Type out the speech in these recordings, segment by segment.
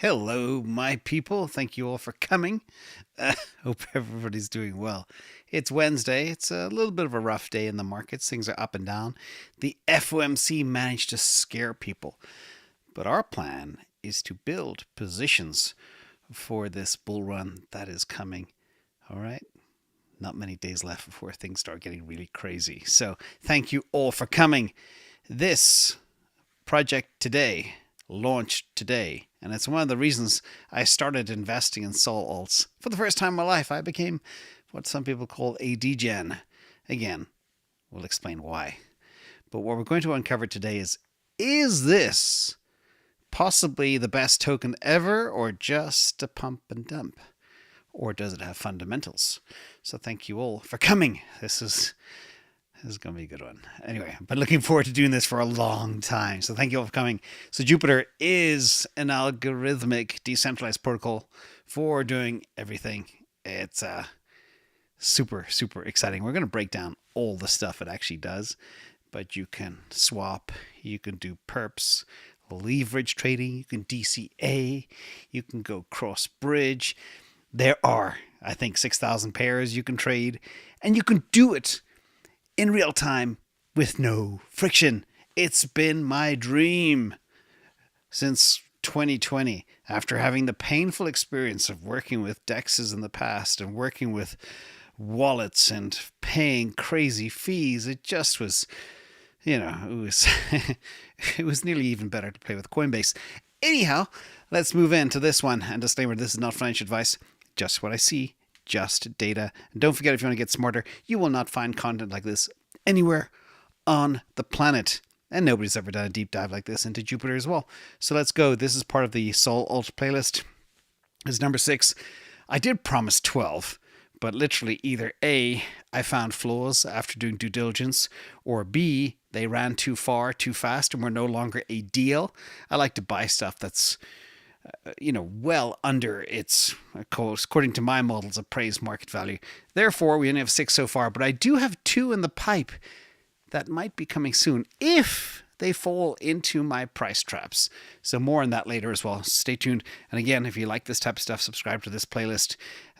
Hello, my people. Thank you all for coming. Hope everybody's doing well. It's Wednesday. It's a little bit of a rough day in the markets. Things are up and down. The FOMC managed to scare people. But our plan is to build positions for this bull run that is coming. All right? Not many days left before things start getting really crazy. So thank you all for coming. This project today launched today, and it's one of the reasons I started investing in Sol alts. For the first time in my life, I became what some people call a degen. Again, we'll explain why. But what we're going to uncover today is this possibly the best token ever, or just a pump and dump? Or does it have fundamentals? So thank you all for coming. This is going to be a good one. Anyway, I've been looking forward to doing this for a long time. So thank you all for coming. So Jupiter is an algorithmic decentralized protocol for doing everything. It's super, super exciting. We're going to break down all the stuff it actually does. But you can swap, you can do perps, leverage trading, you can DCA, you can go cross bridge. There are, I think, 6,000 pairs you can trade. And you can do it in real time with no friction. It's been my dream since 2020, after having the painful experience of working with DEXs in the past and working with wallets and paying crazy fees. It just was, it was nearly even better to play with Coinbase. Anyhow, let's move into this one. And disclaimer, this is not financial advice, just what I see. Just data. And don't forget, if you want to get smarter, you will not find content like this anywhere on the planet. And nobody's ever done a deep dive like this into Jupiter as well. So let's go. This is part of the SOLALT playlist. It's number 6. I did promise 12, but literally either A, I found flaws after doing due diligence, or B, they ran too far, too fast, and were no longer a deal. I like to buy stuff that's well under its, according to my models, appraised market value. Therefore, we only have 6 so far, but I do have 2 in the pipe that might be coming soon if they fall into my price traps. So more on that later as well. Stay tuned. And again, if you like this type of stuff, subscribe to this playlist.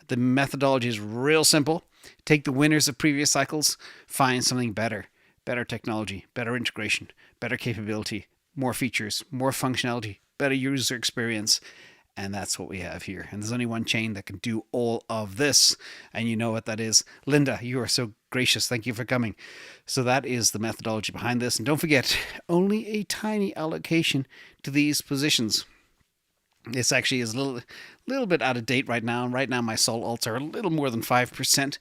The methodology is real simple. Take the winners of previous cycles, find something better. Better technology, better integration, better capability, more features, more functionality, better user experience, and that's what we have here. And there's only one chain that can do all of this, and you know what that is. Linda, you are so gracious. Thank you for coming. So that is the methodology behind this. And don't forget, only a tiny allocation to these positions. This actually is a little bit out of date right now. Right now, my Sol alts are a little more than 5%.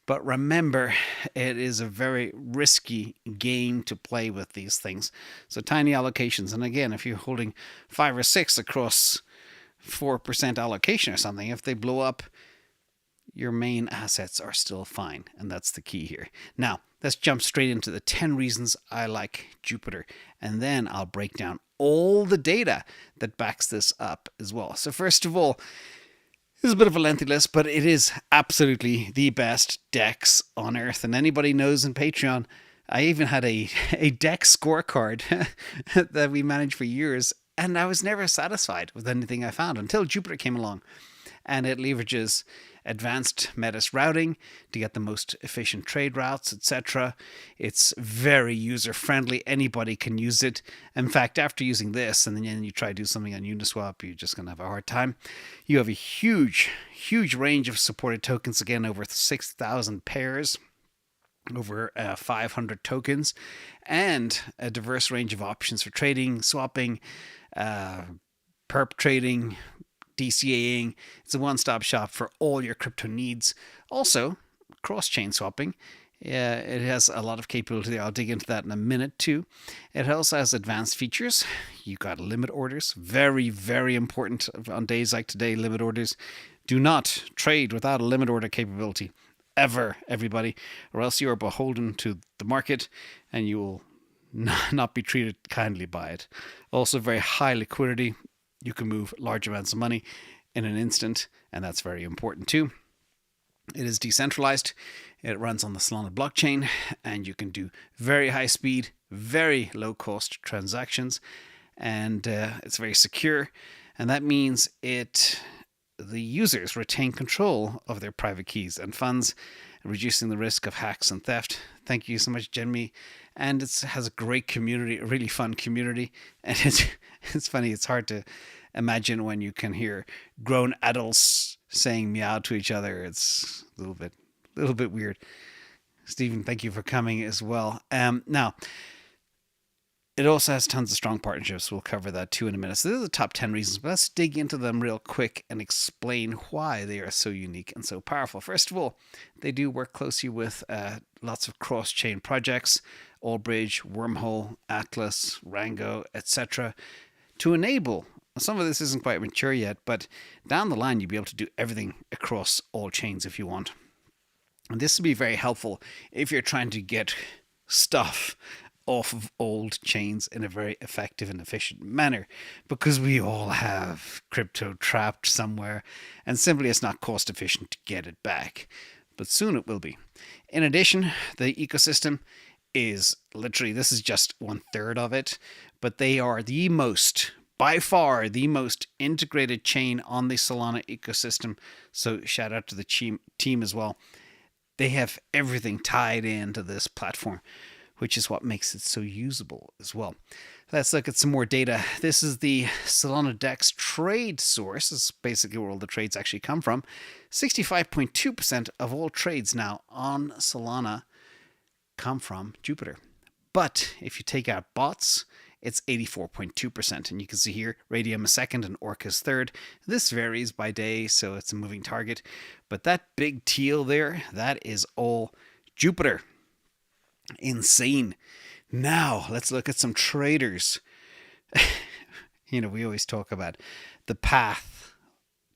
But remember, it is a very risky game to play with these things. So tiny allocations. And again, if you're holding 5 or 6 across 4% allocation or something, if they blow up, your main assets are still fine. And that's the key here. Now, let's jump straight into the 10 reasons I like Jupiter. And then I'll break down all the data that backs this up as well. So first of all, this is a bit of a lengthy list, but it is absolutely the best DEX on earth. And anybody knows in Patreon, I even had a DEX scorecard that we managed for years, and I was never satisfied with anything I found until Jupiter came along. And it leverages advanced Metis routing to get the most efficient trade routes, etc. It's very user-friendly. Anybody can use it. In fact, after using this, and then you try to do something on Uniswap, you're just going to have a hard time. You have a huge, huge range of supported tokens. Again, over 6,000 pairs, over 500 tokens, and a diverse range of options for trading, swapping, perp trading, DCAing. It's a one-stop shop for all your crypto needs. Also, cross-chain swapping. It has a lot of capability. I'll dig into that in a minute too. It also has advanced features. You got limit orders. Very, very important on days like today. Limit orders. Do not trade without a limit order capability. Ever, everybody. Or else you are beholden to the market and you will not be treated kindly by it. Also, very high liquidity. You can move large amounts of money in an instant, and that's very important too. It is decentralized. It runs on the Solana blockchain, and you can do very high speed, very low cost transactions, and it's very secure. And that means the users retain control of their private keys and funds, reducing the risk of hacks and theft. Thank you so much, Jenny. And it has a great community, a really fun community. And it's funny, it's hard to imagine when you can hear grown adults saying meow to each other. It's a little bit weird. Stephen, thank you for coming as well. Now, it also has tons of strong partnerships. We'll cover that too in a minute. So these are the top 10 reasons, but let's dig into them real quick and explain why they are so unique and so powerful. First of all, they do work closely with lots of cross-chain projects, Allbridge, Wormhole, Atlas, Rango, etc. to enable, some of this isn't quite mature yet, but down the line you'll be able to do everything across all chains if you want. And this will be very helpful if you're trying to get stuff off of old chains in a very effective and efficient manner, because we all have crypto trapped somewhere and simply it's not cost efficient to get it back, but soon it will be. In addition, the ecosystem is literally, this is just 1/3 of it, but they are by far the most integrated chain on the Solana ecosystem. So shout out to the team as well. They have everything tied into this platform, which is what makes it so usable as well. Let's look at some more data. This is the Solana DEX trade source. This is basically where all the trades actually come from. 65.2% of all trades now on Solana come from Jupiter. But if you take out bots, it's 84.2%. And you can see here, Radium is second and Orca is third. This varies by day, so it's a moving target. But that big teal there, that is all Jupiter. Insane. Now, let's look at some traders. We always talk about the path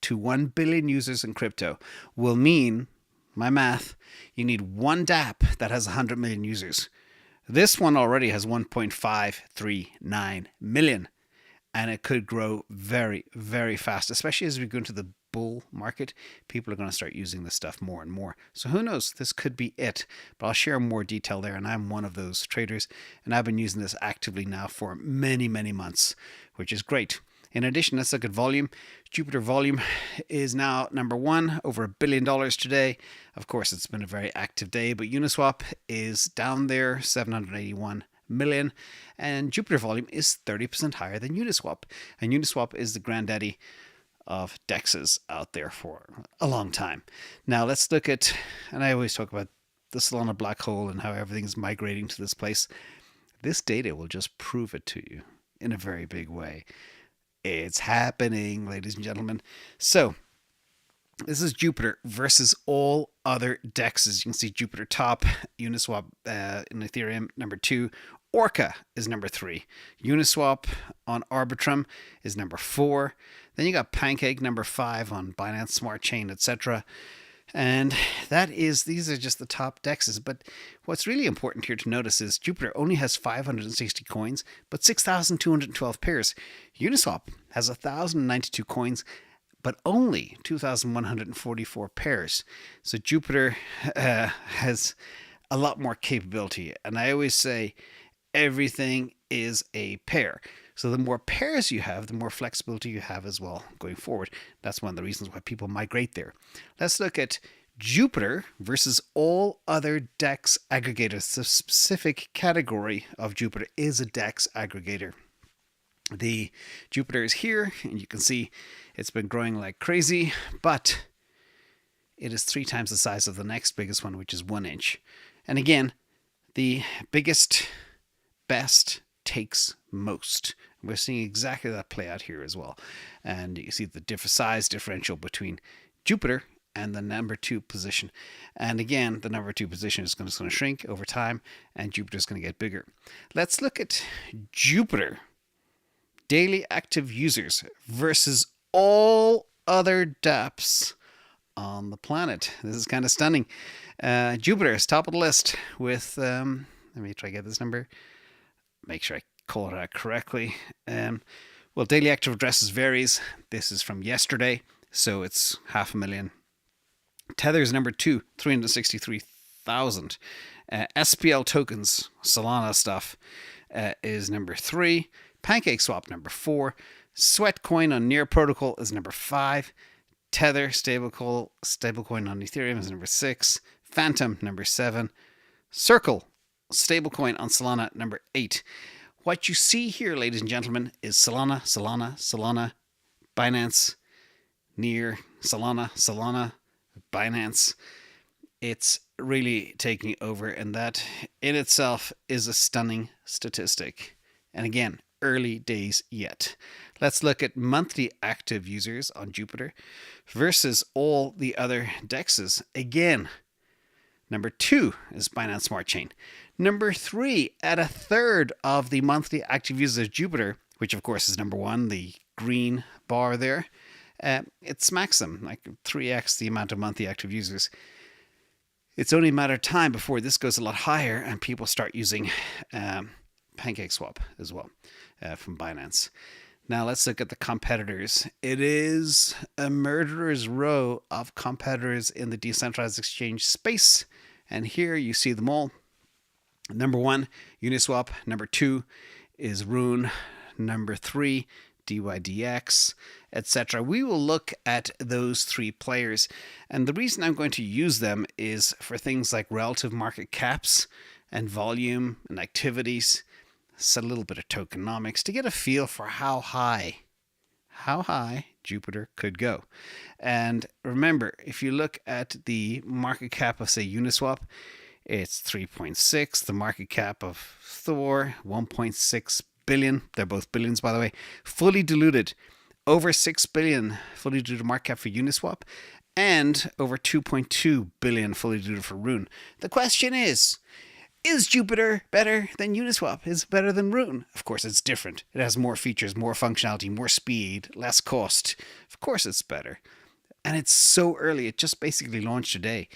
to 1 billion users in crypto will mean, my math, you need one dApp that has 100 million users. This one already has 1.539 million, and it could grow very, very fast, especially as we go into the bull market. People are going to start using this stuff more and more. So who knows, this could be it, but I'll share more detail there, and I'm one of those traders, and I've been using this actively now for many, many months, which is great. In addition, let's look at volume. Jupiter volume is now number one, over $1 billion today. Of course, it's been a very active day, but Uniswap is down there, 781 million, and Jupiter volume is 30% higher than Uniswap. And Uniswap is the granddaddy of DEXs out there for a long time. Now let's look at, and I always talk about the Solana black hole and how everything is migrating to this place. This data will just prove it to you in a very big way. It's happening, ladies and gentlemen. So this is Jupiter versus all other DEXs. You can see Jupiter top, Uniswap in Ethereum number 2, Orca is number 3, Uniswap on Arbitrum is number 4. Then you got Pancake number 5 on Binance Smart Chain, etc. And these are just the top DEXs. But what's really important here to notice is Jupiter only has 560 coins, but 6,212 pairs. Uniswap has 1,092 coins, but only 2,144 pairs. So Jupiter has a lot more capability. And I always say everything is a pair. So the more pairs you have, the more flexibility you have as well going forward. That's one of the reasons why people migrate there. Let's look at Jupiter versus all other DEX aggregators. The specific category of Jupiter is a DEX aggregator. The Jupiter is here, and you can see it's been growing like crazy, but it is 3 times the size of the next biggest one, which is 1 inch. And again, the biggest, best takes most. We're seeing exactly that play out here as well. And you see the size differential between Jupiter and the number 2 position. And again, the number 2 position is going to shrink over time, and Jupiter is going to get bigger. Let's look at Jupiter daily active users versus all other dApps on the planet. This is kind of stunning. Jupiter is top of the list with, let me try to get this number, make sure I call it out correctly. Well, daily active addresses varies. This is from yesterday, so it's 500,000. Tether is number 2, 363,000. SPL tokens, Solana stuff, is number 3. PancakeSwap number 4, Sweatcoin on Near Protocol is number 5. Tether stablecoin on Ethereum is number 6. Phantom number 7. Circle stablecoin on Solana number 8. What you see here, ladies and gentlemen, is Solana, Binance, Near, Solana, Binance. It's really taking over, and that in itself is a stunning statistic. And again, early days yet. Let's look at monthly active users on Jupiter versus all the other DEXs. Again, number 2 is Binance Smart Chain. Number 3, at a third of the monthly active users of Jupiter, which of course is number 1, the green bar there, it smacks them, like 3x the amount of monthly active users. It's only a matter of time before this goes a lot higher and people start using PancakeSwap as well from Binance. Now let's look at the competitors. It is a murderer's row of competitors in the decentralized exchange space. And here you see them all. Number 1, Uniswap. Number 2 is RUNE. Number 3, DYDX, etc. We will look at those 3 players. And the reason I'm going to use them is for things like relative market caps and volume and activities. Set a little bit of tokenomics to get a feel for how high Jupiter could go. And remember, if you look at the market cap of, say, Uniswap, it's 3.6. The market cap of Thor, 1.6 billion. They're both billions, by the way. Fully diluted, over 6 billion fully diluted market cap for Uniswap, and over 2.2 billion fully diluted for RUNE. The question is Jupiter better than Uniswap? Is it better than RUNE? Of course, it's different. It has more features, more functionality, more speed, less cost. Of course, it's better. And it's so early. It just basically launched today.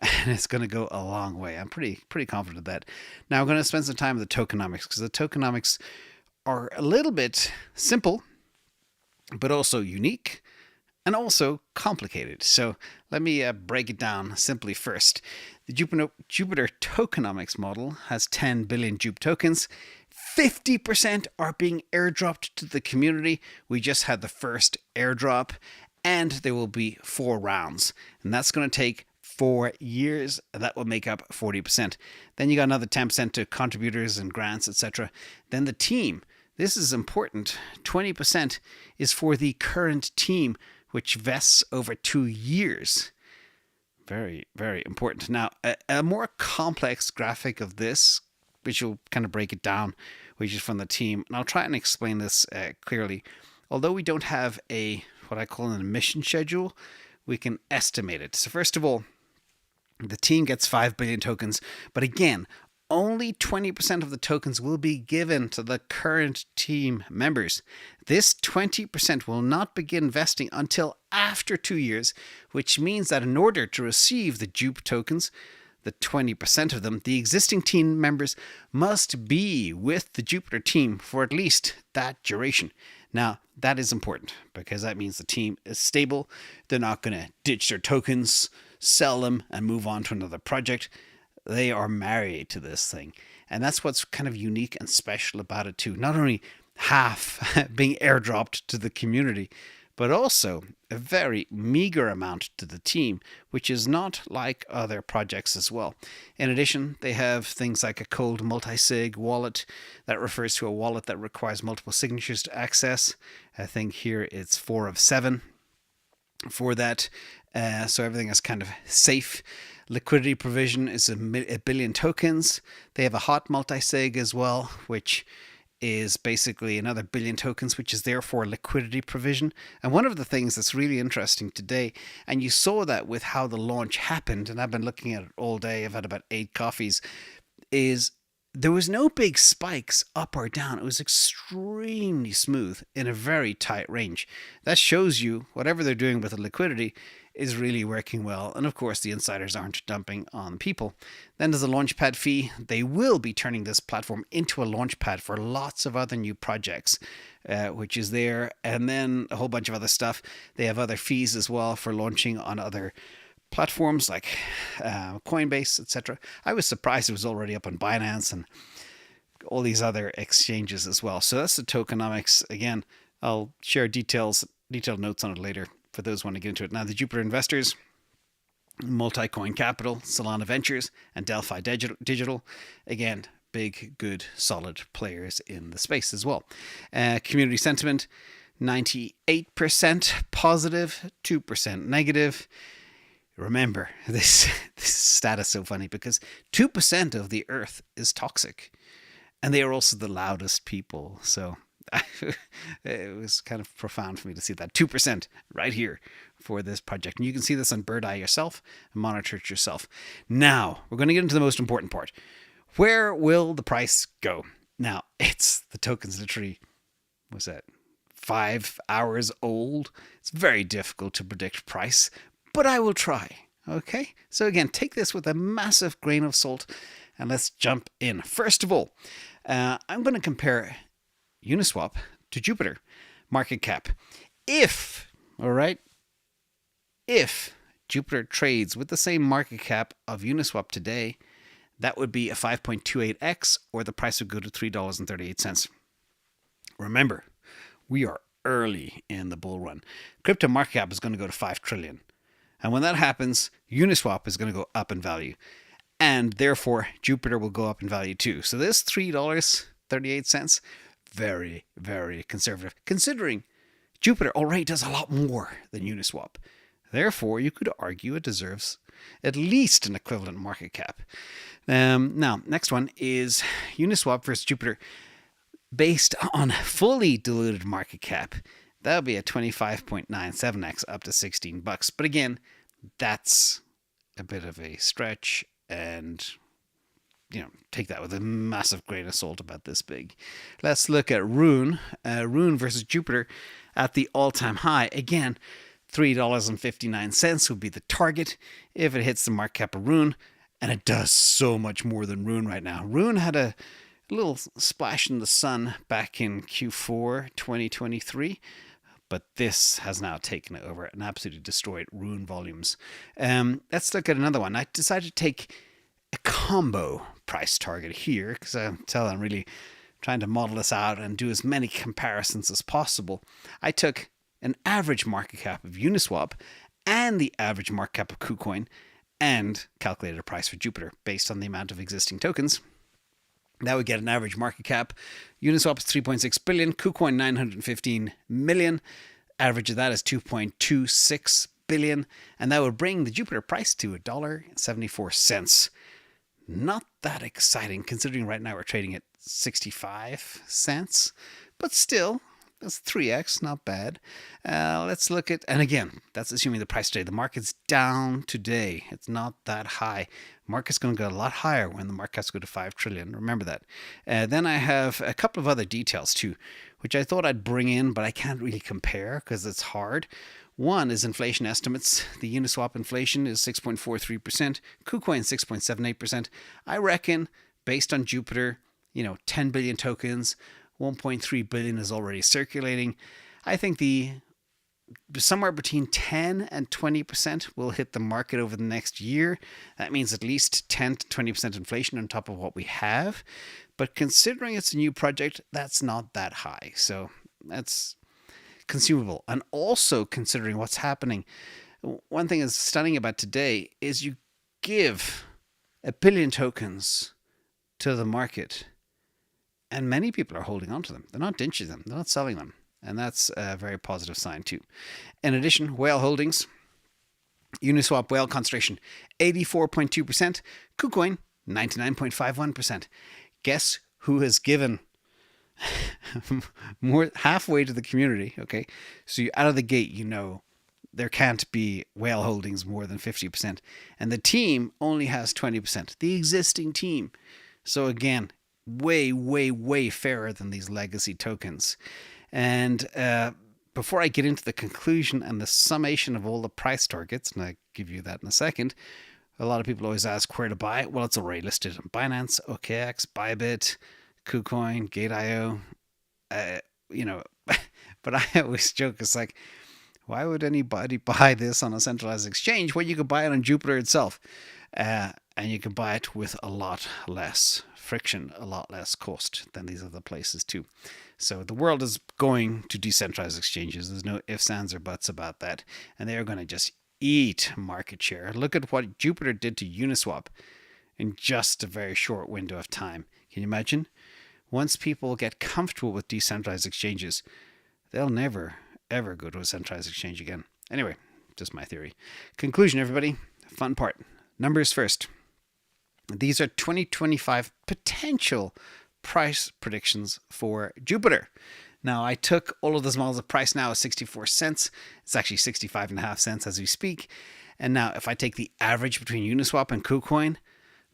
And it's going to go a long way. I'm pretty confident of that. Now, I'm going to spend some time with the tokenomics, because the tokenomics are a little bit simple, but also unique and also complicated. So let me break it down simply first. The Jupiter tokenomics model has 10 billion JUP tokens. 50% are being airdropped to the community. We just had the first airdrop, and there will be 4 rounds. And that's going to take 4 years. That will make up 40%. Then you got another 10% to contributors and grants, etc. Then the team. This is important. 20% is for the current team, which vests over 2 years. Very, very important. Now, a more complex graphic of this, which will kind of break it down, which is from the team. And I'll try and explain this clearly. Although we don't have what I call an emission schedule, we can estimate it. So first of all, the team gets 5 billion tokens. But again, only 20% of the tokens will be given to the current team members. This 20% will not begin vesting until after 2 years, which means that in order to receive the JUP tokens, the 20% of them, the existing team members must be with the Jupiter team for at least that duration. Now, that is important because that means the team is stable. They're not going to ditch their tokens, sell them, and move on to another project. They are married to this thing. And that's what's kind of unique and special about it too. Not only half being airdropped to the community, but also a very meager amount to the team, which is not like other projects as well. In addition, they have things like a cold multi-sig wallet that refers to a wallet that requires multiple signatures to access. I think here it's 4 of 7 for that. So everything is kind of safe. Liquidity provision is a billion tokens. They have a hot multi-sig as well, which is basically another billion tokens, which is there for liquidity provision. And one of the things that's really interesting today, and you saw that with how the launch happened, and I've been looking at it all day, I've had about 8 coffees, is there was no big spikes up or down. It was extremely smooth in a very tight range. That shows you whatever they're doing with the liquidity is really working well. And of course, the insiders aren't dumping on people. Then there's a launchpad fee. They will be turning this platform into a launchpad for lots of other new projects, which is there. And then a whole bunch of other stuff. They have other fees as well for launching on other platforms like Coinbase, etc. I was surprised it was already up on Binance and all these other exchanges as well. So that's the tokenomics. Again, I'll share detailed notes on it later for those who want to get into it. Now, the Jupiter investors: Multi-Coin Capital, Solana Ventures, and Delphi Digital. Again, big, good, solid players in the space as well. Community sentiment: 98% positive, 2% negative. Remember, this stat is so funny because 2% of the Earth is toxic, and they are also the loudest people. So it was kind of profound for me to see that 2% right here for this project. And you can see this on Bird Eye yourself and monitor it yourself. Now, we're going to get into the most important part. Where will the price go? Now, the token's literally, what's that, 5 hours old. It's very difficult to predict price, but I will try. Okay? So again, take this with a massive grain of salt, and let's jump in. First of all, I'm going to compare Uniswap to Jupiter market cap. If Jupiter trades with the same market cap of Uniswap today, that would be a 5.28x, or the price would go to $3.38. Remember, we are early in the bull run. Crypto market cap is going to go to 5 trillion. And when that happens, Uniswap is going to go up in value. And therefore, Jupiter will go up in value too. So this $3.38, very, very conservative, considering Jupiter already does a lot more than Uniswap. Therefore, you could argue it deserves at least an equivalent market cap. Now, next one is Uniswap versus Jupiter. Based on fully diluted market cap, that would be a 25.97x, up to $16. But again, that's a bit of a stretch, and take that with a massive grain of salt about this big. Let's look at RUNE. RUNE versus Jupiter at the all-time high. Again, $3.59 would be the target if it hits the market cap of RUNE, and it does so much more than RUNE right now. RUNE had a little splash in the sun back in Q4 2023, but this has now taken it over and absolutely destroyed RUNE volumes. Let's look at another one. I decided to take a combo price target here because I'm really trying to model this out and do as many comparisons as possible. I took an average market cap of Uniswap and the average market cap of KuCoin and calculated a price for Jupiter based on the amount of existing tokens. That would get an average market cap. Uniswap is 3.6 billion, KuCoin 915 million. Average of that is 2.26 billion, and that would bring the Jupiter price to $1.74. Not that exciting, considering right now we're trading at 65 cents, but still, that's 3x, not bad. Let's look at, and again, that's assuming the price today. The market's down today. It's not that high. Market's going to go a lot higher when the markets go to 5 trillion. Remember that. Then I have a couple of other details too, which I thought I'd bring in, but I can't really compare because it's hard. One is inflation estimates. The Uniswap inflation is 6.43%, KuCoin 6.78%. I reckon, based on Jupiter, 10 billion tokens, 1.3 billion is already circulating. I think somewhere between 10 and 20% will hit the market over the next year. That means at least 10 to 20% inflation on top of what we have. But considering it's a new project, that's not that high. So that's consumable. And also considering what's happening, one thing that's stunning about today is you give 1 billion tokens to the market, and many people are holding on to them. They're not ditching them. They're not selling them. And that's a very positive sign too. In addition, whale holdings. Uniswap whale concentration, 84.2%. KuCoin, 99.51%. Guess who has given more, halfway to the community, okay? So out of the gate, there can't be whale holdings more than 50%. And the team only has 20%. The existing team. So again, way, way, way fairer than these legacy tokens. And before I get into the conclusion and the summation of all the price targets, and I'll give you that in a second, a lot of people always ask where to buy it. Well, it's already listed on Binance, OKX, Bybit, KuCoin, Gate.io, but I always joke, it's like, why would anybody buy this on a centralized exchange when you could buy it on Jupiter itself? And you can buy it with a lot less friction, a lot less cost than these other places too. So the world is going to decentralized exchanges. There's no ifs, ands, or buts about that. And they are going to just eat market share. Look at what Jupiter did to Uniswap in just a very short window of time. Can you imagine? Once people get comfortable with decentralized exchanges, they'll never, ever go to a centralized exchange again. Anyway, just my theory. Conclusion, everybody. Fun part. Numbers first. These are 2025 potential price predictions for Jupiter. Now, I took all of those models. The price now is 64 cents. It's actually 65.5 cents as we speak. And now if I take the average between Uniswap and KuCoin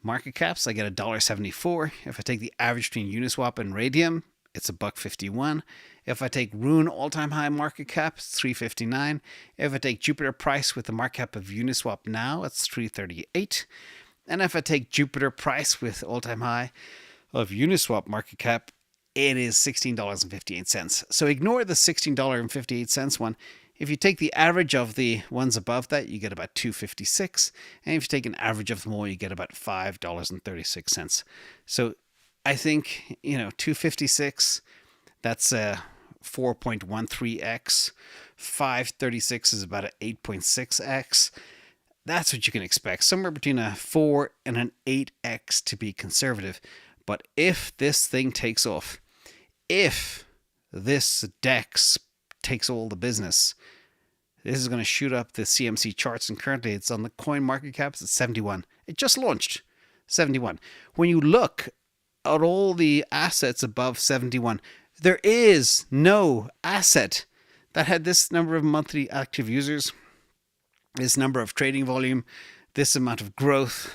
market caps, I get $1.74. If I take the average between Uniswap and Radium, it's $1.51. If I take RUNE all-time high market cap, it's $3.59. If I take Jupiter price with the market cap of Uniswap now, it's $3.38. And if I take Jupiter price with all-time high of Uniswap market cap, it is $16.58. So ignore the $16.58 one. If you take the average of the ones above that, you get about $2.56. And if you take an average of them all, you get about $5.36. So I think, $2.56, that's a 4.13x. $5.36 is about an 8.6x. That's what you can expect. Somewhere between a 4 and an 8x to be conservative. But if this thing takes off, if this DEX takes all the business, this is going to shoot up the CMC charts, and currently it's on the coin market caps at 71. It just launched 71. When you look at all the assets above 71, there is no asset that had this number of monthly active users, this number of trading volume, this amount of growth.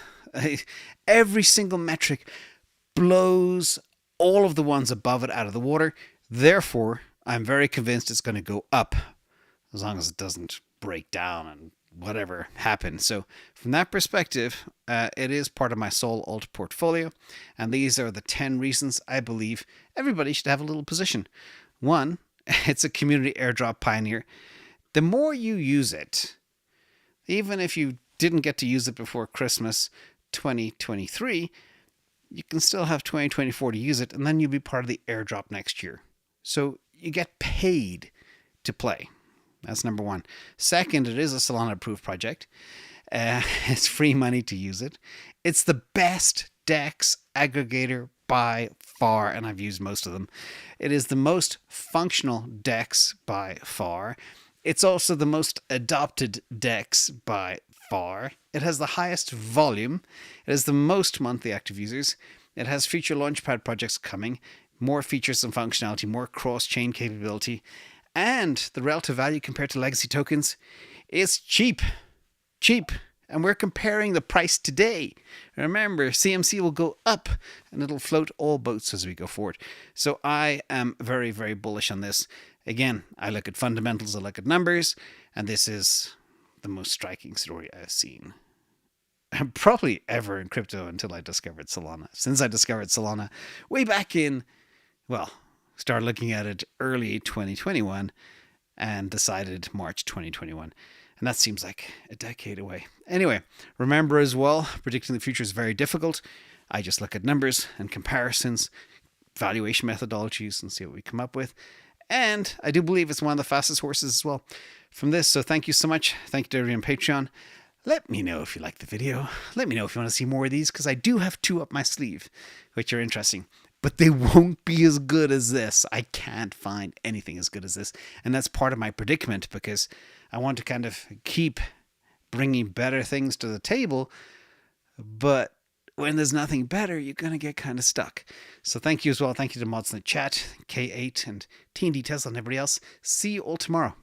Every single metric blows all of the ones above it out of the water. Therefore, I'm very convinced it's going to go up as long as it doesn't break down and whatever happens. So from that perspective, it is part of my SOLALT portfolio. And these are the 10 reasons I believe everybody should have a little position. 1, it's a community airdrop pioneer. The more you use it, even if you didn't get to use it before Christmas 2023, you can still have 2024 to use it, and then you'll be part of the airdrop next year. So you get paid to play. That's number 1. Second, it is a Solana approved project. It's free money to use it. It's the best DEX aggregator by far, and I've used most of them. It is the most functional DEX by far. It's also the most adopted DEX by far. It has the highest volume. It has the most monthly active users. It has future Launchpad projects coming, more features and functionality, more cross-chain capability, and the relative value compared to legacy tokens is cheap. Cheap. And we're comparing the price today. Remember, CMC will go up and it'll float all boats as we go forward. So I am very, very bullish on this. Again, I look at fundamentals, I look at numbers, and this is the most striking story I've seen probably ever in crypto until I discovered Solana. Since I discovered Solana way back in, started looking at it early 2021 and decided March 2021. And that seems like a decade away. Anyway, remember as well, predicting the future is very difficult. I just look at numbers and comparisons, valuation methodologies, and see what we come up with. And I do believe it's one of the fastest horses as well from this. So thank you so much. Thank you to everyone on Patreon. Let me know if you liked the video. Let me know if you want to see more of these, because I do have 2 up my sleeve, which are interesting. But they won't be as good as this. I can't find anything as good as this. And that's part of my predicament, because I want to kind of keep bringing better things to the table. But when there's nothing better, you're going to get kind of stuck. So thank you as well. Thank you to mods in the chat, K8 and T&D Tesla and everybody else. See you all tomorrow.